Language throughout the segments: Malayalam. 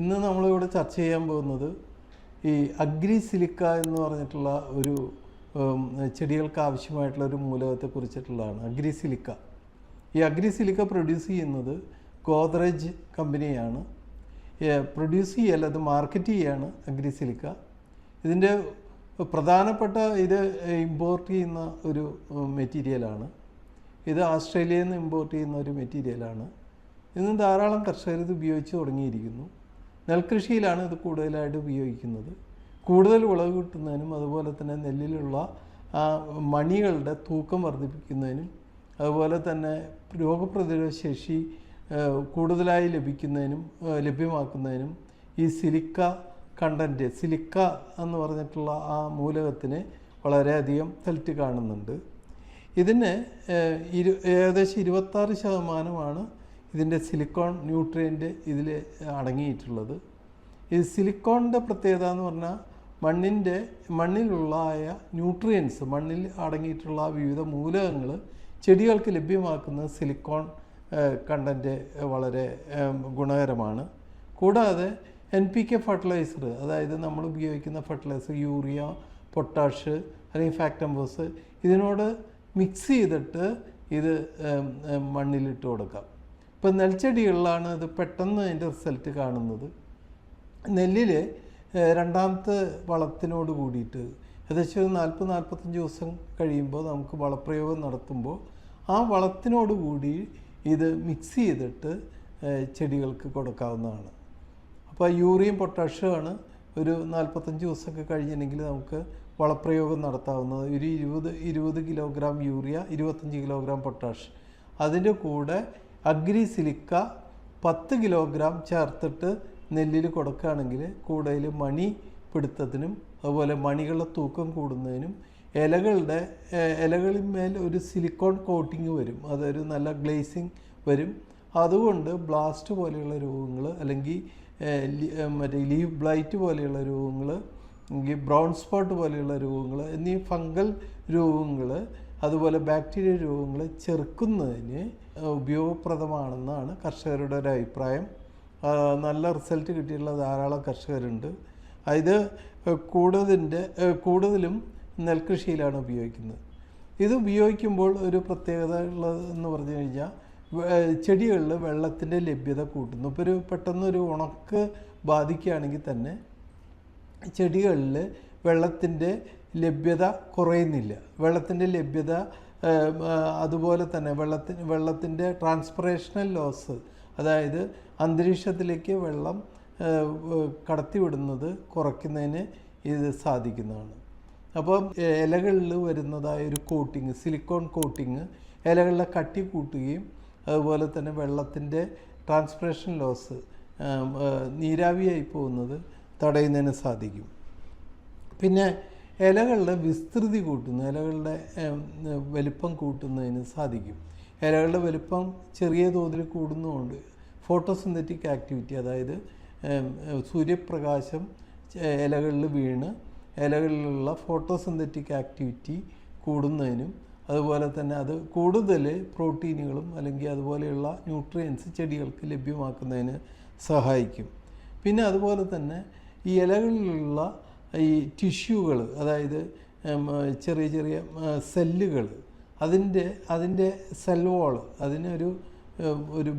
ഇന്ന് നമ്മളിവിടെ ചർച്ച ചെയ്യാൻ പോകുന്നത് ഈ അഗ്രി സിലിക്ക എന്ന് പറഞ്ഞിട്ടുള്ള ഒരു ചെടികൾക്ക് ആവശ്യമായിട്ടുള്ള ഒരു മൂലകത്തെ കുറിച്ചിട്ടുള്ളതാണ്. Agri silica. ഈ അഗ്രി സിലിക്ക പ്രൊഡ്യൂസ് ചെയ്യുന്നത് ഗോദ്റേജ് കമ്പനിയാണ്. പ്രൊഡ്യൂസ് ചെയ്യല്ല, അത് മാർക്കറ്റ് ചെയ്യാണ് അഗ്രി സിലിക്ക. ഇതിൻ്റെ പ്രധാനപ്പെട്ട ഇത് ഇമ്പോർട്ട് ചെയ്യുന്ന ഒരു മെറ്റീരിയലാണ്. ഇത് ഓസ്ട്രേലിയയിൽ നിന്ന് ഇമ്പോർട്ട് ചെയ്യുന്ന ഒരു മെറ്റീരിയലാണ്. ഇന്ന് ധാരാളം കർഷകർ ഇത് ഉപയോഗിച്ച് തുടങ്ങിയിരിക്കുന്നു. നെൽകൃഷിയിലാണ് ഇത് കൂടുതലായിട്ട് ഉപയോഗിക്കുന്നത്. കൂടുതൽ വിളവ് കിട്ടുന്നതിനും അതുപോലെ തന്നെ നെല്ലിലുള്ള മണികളുടെ തൂക്കം വർദ്ധിപ്പിക്കുന്നതിനും അതുപോലെ തന്നെ രോഗപ്രതിരോധ ശേഷി കൂടുതലായി ലഭ്യമാക്കുന്നതിനും ഈ സിലിക്ക കണ്ടൻറ്റ്, സിലിക്ക എന്ന് പറഞ്ഞിട്ടുള്ള ആ മൂലകത്തിന് വളരെയധികം ഹെൽത്ത് കാണുന്നുണ്ട്. ഇതിന് ഏകദേശം 26% ഇതിൻ്റെ സിലിക്കോൺ ന്യൂട്രിയൻ്റ് ഇതിൽ അടങ്ങിയിട്ടുള്ളത്. ഈ സിലിക്കോണിൻ്റെ പ്രത്യേകത എന്ന് പറഞ്ഞാൽ മണ്ണിലുള്ള ന്യൂട്രിയൻസ്, മണ്ണിൽ അടങ്ങിയിട്ടുള്ള വിവിധ മൂലകങ്ങൾ ചെടികൾക്ക് ലഭ്യമാക്കുന്ന സിലിക്കോൺ കണ്ടൻറ്റ് വളരെ ഗുണകരമാണ്. കൂടാതെ NPK ഫെർട്ടിലൈസർ, അതായത് നമ്മൾ ഉപയോഗിക്കുന്ന ഫെർട്ടിലൈസർ യൂറിയ, പൊട്ടാഷ് അല്ലെങ്കിൽ ഫാക്ടംഫോസ്, ഇതിനോട് മിക്സ് ചെയ്തിട്ട് ഇത് മണ്ണിലിട്ട് കൊടുക്കാം. ഇപ്പം നെൽച്ചെടികളിലാണ് ഇത് പെട്ടെന്ന് അതിൻ്റെ റിസൾട്ട് കാണുന്നത്. നെല്ലിൽ രണ്ടാമത്തെ വളത്തിനോട് കൂടിയിട്ട് ഏകദേശം 40-45 ദിവസം കഴിയുമ്പോൾ നമുക്ക് വളപ്രയോഗം നടത്തുമ്പോൾ ആ വളത്തിനോട് കൂടി ഇത് മിക്സ് ചെയ്തിട്ട് ചെടികൾക്ക് കൊടുക്കാവുന്നതാണ്. അപ്പോൾ യൂറിയയും പൊട്ടാഷ്യമാണ് ഒരു 45 ദിവസമൊക്കെ കഴിഞ്ഞിട്ടുണ്ടെങ്കിൽ നമുക്ക് വളപ്രയോഗം നടത്താവുന്നത്. ഒരു 20 കിലോഗ്രാം യൂറിയ, 25 കിലോഗ്രാം പൊട്ടാഷ്, അതിൻ്റെ കൂടെ അഗ്രി സിലിക്ക 10 കിലോഗ്രാം ചേർത്തിട്ട് നെല്ലിൽ കൊടുക്കുകയാണെങ്കിൽ കൂടുതൽ മണി പിടുത്തത്തിനും അതുപോലെ മണികളുടെ തൂക്കം കൂടുന്നതിനും ഇലകളിന്മേൽ ഒരു സിലിക്കോൺ കോട്ടിങ് വരും, അതൊരു നല്ല ഗ്ലേസിങ് വരും. അതുകൊണ്ട് ബ്ലാസ്റ്റ് പോലെയുള്ള രോഗങ്ങൾ അല്ലെങ്കിൽ ലീഫ് ബ്ലൈറ്റ് പോലെയുള്ള രോഗങ്ങൾ, ബ്രൗൺ സ്പോട്ട് പോലെയുള്ള രോഗങ്ങൾ എന്നീ ഫംഗൽ രോഗങ്ങൾ അതുപോലെ ബാക്ടീരിയ രോഗങ്ങൾ ചെറുക്കുന്നതിന് ഉപയോഗപ്രദമാണെന്നാണ് കർഷകരുടെ ഒരു അഭിപ്രായം. നല്ല റിസൾട്ട് കിട്ടിയിട്ടുള്ള ധാരാളം കർഷകരുണ്ട്. ഇത് കൂടുതലും നെൽകൃഷിയിലാണ് ഉപയോഗിക്കുന്നത്. ഇത് ഉപയോഗിക്കുമ്പോൾ ഒരു പ്രത്യേകത ഉള്ളതെന്ന് പറഞ്ഞു കഴിഞ്ഞാൽ ചെടികളിൽ വെള്ളത്തിൻ്റെ ലഭ്യത കൂട്ടുന്നു. ഇപ്പോൾ പെട്ടെന്നൊരു ഉണക്ക് ബാധിക്കുകയാണെങ്കിൽ തന്നെ ചെടികളിൽ വെള്ളത്തിൻ്റെ ലഭ്യത കുറയുന്നില്ല. വെള്ളത്തിൻ്റെ ലഭ്യത അതുപോലെ തന്നെ വെള്ളത്തിൻ്റെ ട്രാൻസ്പിറേഷണൽ ലോസ്, അതായത് അന്തരീക്ഷത്തിലേക്ക് വെള്ളം കടത്തിവിടുന്നത് കുറയ്ക്കുന്നതിന് ഇത് സാധിക്കുന്നതാണ്. അപ്പം ഇലകളിൽ വരുന്നതായ ഒരു കോട്ടിങ്, സിലിക്കോൺ കോട്ടിങ് ഇലകളിലെ കട്ടി കൂട്ടുകയും അതുപോലെ തന്നെ വെള്ളത്തിൻ്റെ ട്രാൻസ്പിറേഷൻ ലോസ്, നീരാവിയായി പോകുന്നത് തടയുന്നതിന് സാധിക്കും. പിന്നെ ഇലകളുടെ വിസ്തൃതി കൂട്ടുന്നു, ഇലകളുടെ വലിപ്പം കൂട്ടുന്നതിന് സാധിക്കും. ഇലകളുടെ വലിപ്പം ചെറിയ തോതിൽ കൂടുന്നതുകൊണ്ട് ഫോട്ടോസിന്തറ്റിക് ആക്ടിവിറ്റി, അതായത് സൂര്യപ്രകാശം ഇലകളിൽ വീണ് ഇലകളിലുള്ള ഫോട്ടോസിന്തറ്റിക് ആക്ടിവിറ്റി കൂടുന്നതിനും അതുപോലെ തന്നെ അത് കൂടുതൽ പ്രോട്ടീനുകളും അല്ലെങ്കിൽ അതുപോലെയുള്ള ന്യൂട്രിയൻസ് ചെടികൾക്ക് ലഭ്യമാക്കുന്നതിന് സഹായിക്കും. പിന്നെ അതുപോലെ തന്നെ ഈ ഇലകളിലുള്ള ഈ ടിഷ്യൂകൾ, അതായത് ചെറിയ ചെറിയ സെല്ലുകൾ, അതിൻ്റെ സെൽ വാൾ, അതിനൊരു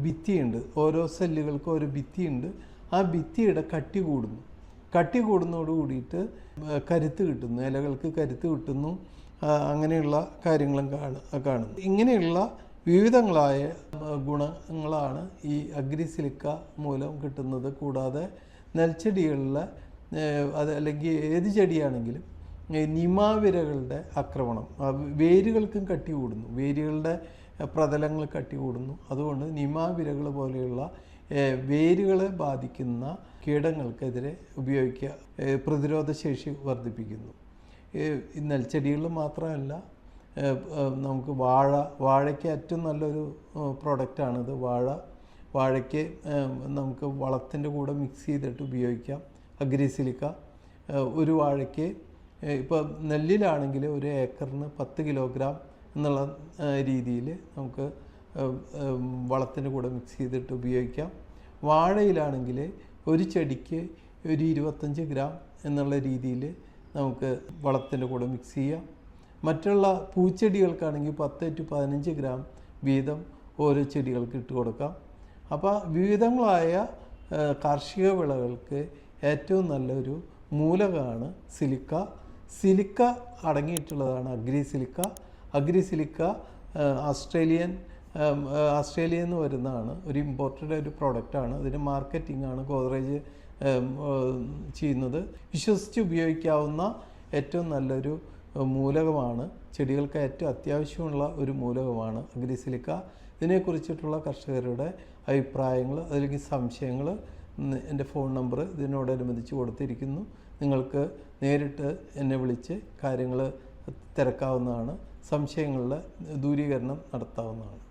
ഭിത്തിയുണ്ട്. ഓരോ സെല്ലുകൾക്കും ഒരു ഭിത്തിയുണ്ട്. ആ ഭിത്തിയുടെ കട്ടി കൂടുന്നതോട് കൂടിയിട്ട് കരുത്ത് കിട്ടുന്നു, ഇലകൾക്ക് കരുത്ത് കിട്ടുന്നു. അങ്ങനെയുള്ള കാര്യങ്ങളും കാണുന്നു. ഇങ്ങനെയുള്ള വിവിധങ്ങളായ ഗുണങ്ങളാണ് ഈ അഗ്രി സിലിക്ക മൂലം കിട്ടുന്നത്. കൂടാതെ നെൽച്ചെടികളിലെ അല്ലെങ്കിൽ ഏത് ചെടിയാണെങ്കിലും നിമാവിരകളുടെ ആക്രമണം, വേരുകൾക്കും കട്ടി കൂടുന്നു, വേരുകളുടെ പ്രതലങ്ങൾ കട്ടി കൂടുന്നു. അതുകൊണ്ട് നിമാവിരകൾ പോലെയുള്ള വേരുകളെ ബാധിക്കുന്ന കീടങ്ങൾക്കെതിരെ പ്രതിരോധശേഷി വർദ്ധിപ്പിക്കുന്നു. നെൽച്ചെടികളിൽ മാത്രമല്ല, നമുക്ക് വാഴയ്ക്ക് ഏറ്റവും നല്ലൊരു പ്രോഡക്റ്റാണിത്. വാഴയ്ക്ക് നമുക്ക് വളത്തിൻ്റെ കൂടെ മിക്സ് ചെയ്തിട്ട് ഉപയോഗിക്കാം അഗ്രി സിലിക്ക. ഒരു വാഴയ്ക്ക് ഇപ്പോൾ നെല്ലിലാണെങ്കിൽ ഒരു ഏക്കറിന് 10 കിലോഗ്രാം എന്നുള്ള രീതിയിൽ നമുക്ക് വളത്തിൻ്റെ കൂടെ മിക്സ് ചെയ്തിട്ട് ഉപയോഗിക്കാം. വാഴയിലാണെങ്കിൽ ഒരു ചെടിക്ക് ഒരു 25 ഗ്രാം എന്നുള്ള രീതിയിൽ നമുക്ക് വളത്തിൻ്റെ കൂടെ മിക്സ് ചെയ്യാം. മറ്റുള്ള പൂച്ചെടികൾക്കാണെങ്കിൽ 10 to 15 ഗ്രാം വീതം ഓരോ ചെടികൾക്ക് ഇട്ട് കൊടുക്കാം. അപ്പോൾ വിവിധങ്ങളായ കാർഷിക വിളകൾക്ക് ഏറ്റവും നല്ലൊരു മൂലകമാണ് സിലിക്ക. സിലിക്ക അടങ്ങിയിട്ടുള്ളതാണ് അഗ്രിസിലിക്ക ഓസ്ട്രേലിയയിൽ നിന്ന് വരുന്നതാണ്. ഒരു ഇമ്പോർട്ടഡ് ഒരു പ്രോഡക്റ്റാണ്. അതിന് മാർക്കറ്റിംഗ് ആണ് ഗോദ്രേജ് ചെയ്യുന്നത്. വിശ്വസിച്ച് ഉപയോഗിക്കാവുന്ന ഏറ്റവും നല്ലൊരു മൂലകമാണ്. ചെടികൾക്ക് ഏറ്റവും അത്യാവശ്യമുള്ള ഒരു മൂലകമാണ് അഗ്രിസിലിക്ക. ഇതിനെക്കുറിച്ചിട്ടുള്ള കർഷകരുടെ അഭിപ്രായങ്ങൾ അല്ലെങ്കിൽ സംശയങ്ങൾ എൻ്റെ ഫോൺ നമ്പർ ഇതിനോടനുബന്ധിച്ച് കൊടുത്തിരിക്കുന്നു. നിങ്ങൾക്ക് നേരിട്ട് എന്നെ വിളിച്ച് കാര്യങ്ങൾ തിരക്കാവുന്നതാണ്. സംശയങ്ങളുടെ ദൂരീകരണം നടത്താവുന്നതാണ്.